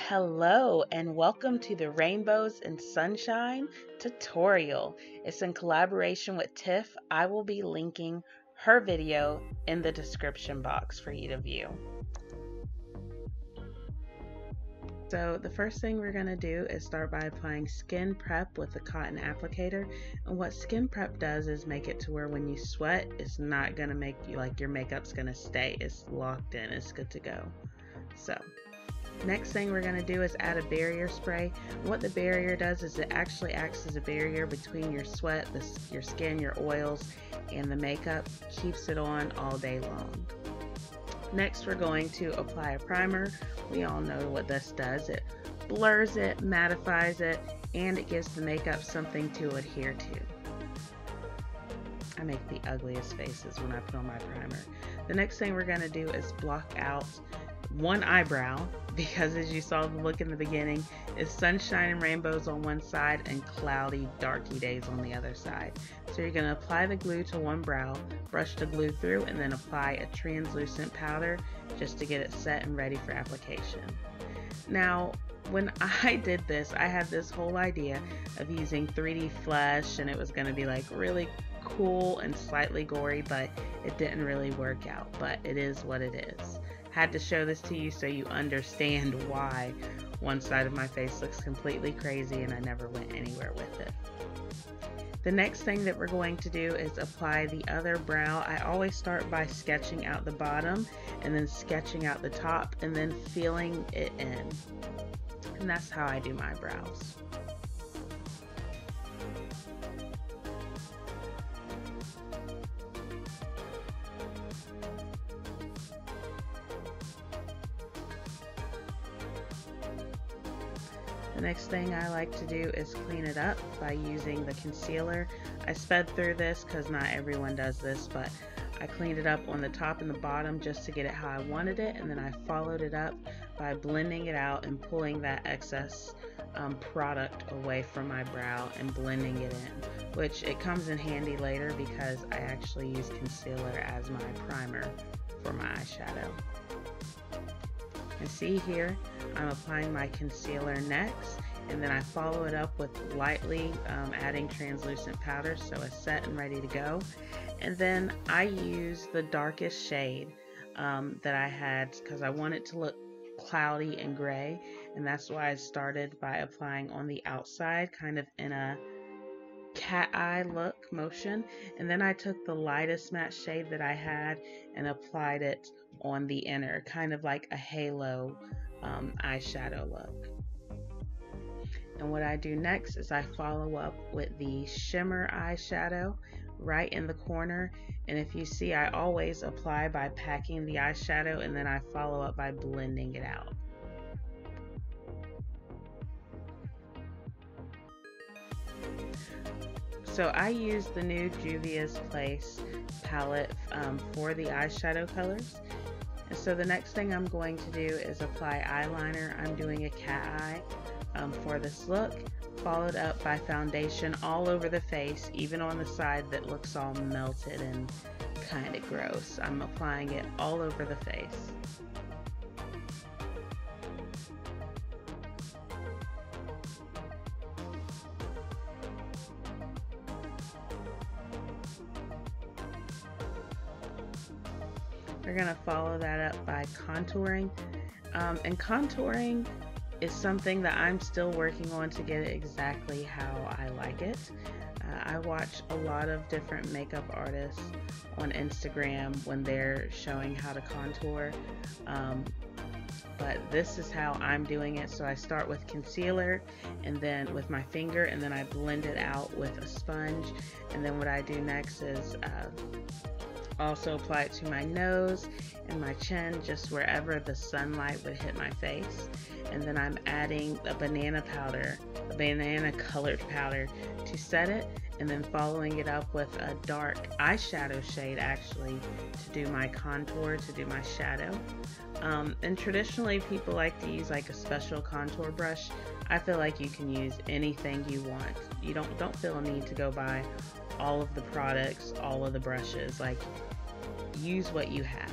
Hello and welcome to the Rainbows and Sunshine tutorial. It's in collaboration with Tiff. I will be linking her video in the description box for you to view. So the first thing we're going to do is start by applying skin prep with the cotton applicator. And what skin prep does is make it to where when you sweat, it's not going to make you like your makeup's going to stay. It's locked in. It's good to go. So next thing we're going to do is add a barrier spray. What the barrier does is it actually acts as a barrier between your sweat, your skin, your oils, and the makeup. Keeps it on all day long. Next we're going to apply a primer. We all know what this does. It blurs it, mattifies it, and it gives the makeup something to adhere to. I make the ugliest faces when I put on my primer. The next thing we're going to do is block out one eyebrow, because as you saw the look in the beginning, is sunshine and rainbows on one side and cloudy darky days on the other side. So you're going to apply the glue to one brow, brush the glue through, and then apply a translucent powder just to get it set and ready for application. Now when I did this, I had this whole idea of using 3D flesh and it was going to be like really cool and slightly gory, but it didn't really work out. But it is what it is. Had to show this to you so you understand why one side of my face looks completely crazy and I never went anywhere with it. The next thing that we're going to do is apply the other brow. I always start by sketching out the bottom and then sketching out the top and then filling it in. And that's how I do my brows. The next thing I like to do is clean it up by using the concealer. I sped through this because not everyone does this, but I cleaned it up on the top and the bottom just to get it how I wanted it, and then I followed it up by blending it out and pulling that excess product away from my brow and blending it in, which it comes in handy later because I actually use concealer as my primer for my eyeshadow. And see here, I'm applying my concealer next, and then I follow it up with lightly adding translucent powder so it's set and ready to go. And then I use the darkest shade that I had because I want it to look cloudy and gray, and that's why I started by applying on the outside kind of in a cat eye look motion, and then I took the lightest matte shade that I had and applied it on the inner, kind of like a halo eyeshadow look. And what I do next is I follow up with the shimmer eyeshadow right in the corner, and if you see, I always apply by packing the eyeshadow and then I follow up by blending it out. So I use the new Juvia's Place palette for the eyeshadow colors. And so the next thing I'm going to do is apply eyeliner. I'm doing a cat eye for this look, followed up by foundation all over the face, even on the side that looks all melted and kind of gross. I'm applying it all over the face. We're going to follow that up by contouring, and contouring is something that I'm still working on to get it exactly how I like it. I watch a lot of different makeup artists on Instagram when they're showing how to contour, but this is how I'm doing it. So I start with concealer and then with my finger, and then I blend it out with a sponge, and then what I do next is also apply it to my nose and my chin, just wherever the sunlight would hit my face. And then I'm adding a banana powder, a banana colored powder to set it, and then following it up with a dark eyeshadow shade actually to do my contour, to do my shadow. And traditionally people like to use like a special contour brush. I feel like you can use anything you want. You don't feel a need to go buy all of the products, all of the brushes. Like, use what you have.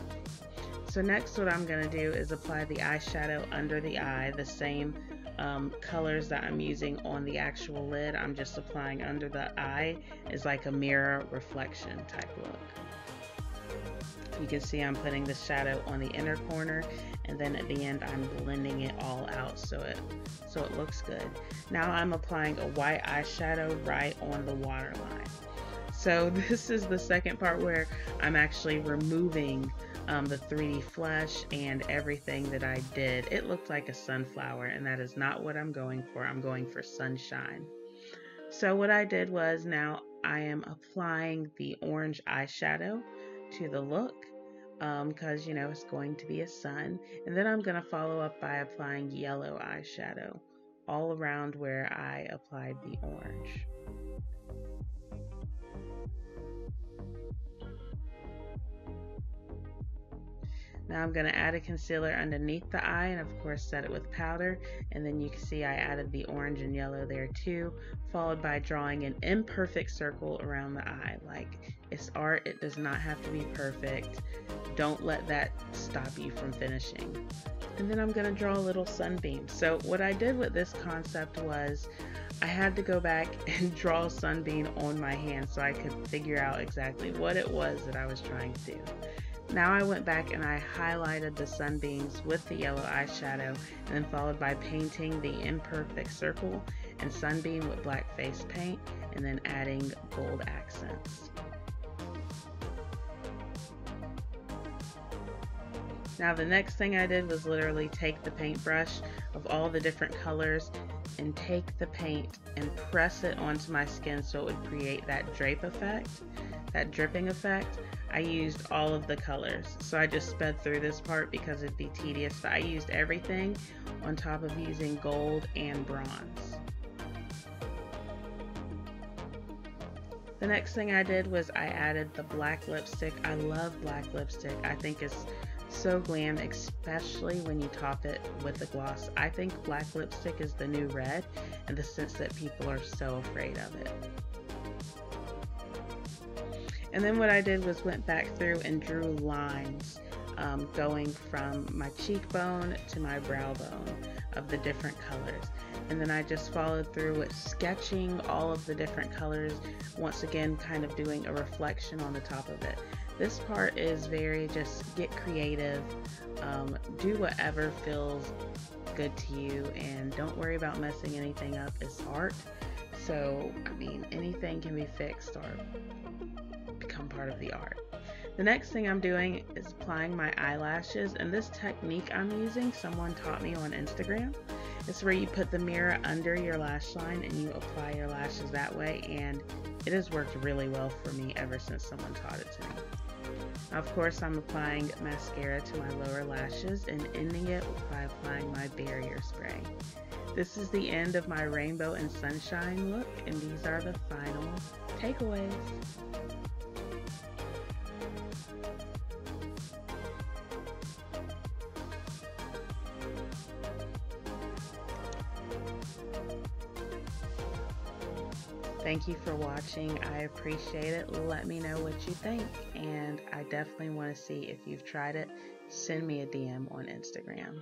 So next what I'm going to do is apply the eyeshadow under the eye, the same colors that I'm using on the actual lid. I'm just applying under the eye as like a mirror reflection type look. You can see I'm putting the shadow on the inner corner, and then at the end I'm blending it all out so it looks good. Now I'm applying a white eyeshadow right on the waterline. So this is the second part where I'm actually removing the 3D flesh and everything that I did. It looked like a sunflower, and that is not what I'm going for. I'm going for sunshine. So what I did was, now I am applying the orange eyeshadow to the look because you know it's going to be a sun, and then I'm going to follow up by applying yellow eyeshadow all around where I applied the orange. Now I'm going to add a concealer underneath the eye, and of course set it with powder, and then you can see I added the orange and yellow there too, followed by drawing an imperfect circle around the eye. Like, it's art, it does not have to be perfect. Don't let that stop you from finishing. And then I'm going to draw a little sunbeam. So what I did with this concept was I had to go back and draw a sunbeam on my hand so I could figure out exactly what it was that I was trying to do. Now I went back and I highlighted the sunbeams with the yellow eyeshadow, and then followed by painting the imperfect circle and sunbeam with black face paint, and then adding gold accents. Now the next thing I did was literally take the paintbrush of all the different colors and take the paint and press it onto my skin so it would create that drape effect, that dripping effect. I used all of the colors, so I just sped through this part because it'd be tedious, but I used everything on top of using gold and bronze. The next thing I did was I added the black lipstick. I love black lipstick. I think it's so glam, especially when you top it with the gloss. I think black lipstick is the new red in the sense that people are so afraid of it. And then what I did was went back through and drew lines going from my cheekbone to my brow bone of the different colors. And then I just followed through with sketching all of the different colors, once again kind of doing a reflection on the top of it. This part is very just get creative, do whatever feels good to you, and don't worry about messing anything up. It's art, so I mean anything can be fixed or become part of the art. The next thing I'm doing is applying my eyelashes, and this technique I'm using someone taught me on Instagram. It's where you put the mirror under your lash line and you apply your lashes that way, and it has worked really well for me ever since someone taught it to me. Of course, I'm applying mascara to my lower lashes and ending it by applying my barrier spray. This is the end of my rainbow and sunshine look, and these are the final takeaways. Thank you for watching. I appreciate it. Let me know what you think, and I definitely want to see if you've tried it. Send me a DM on Instagram.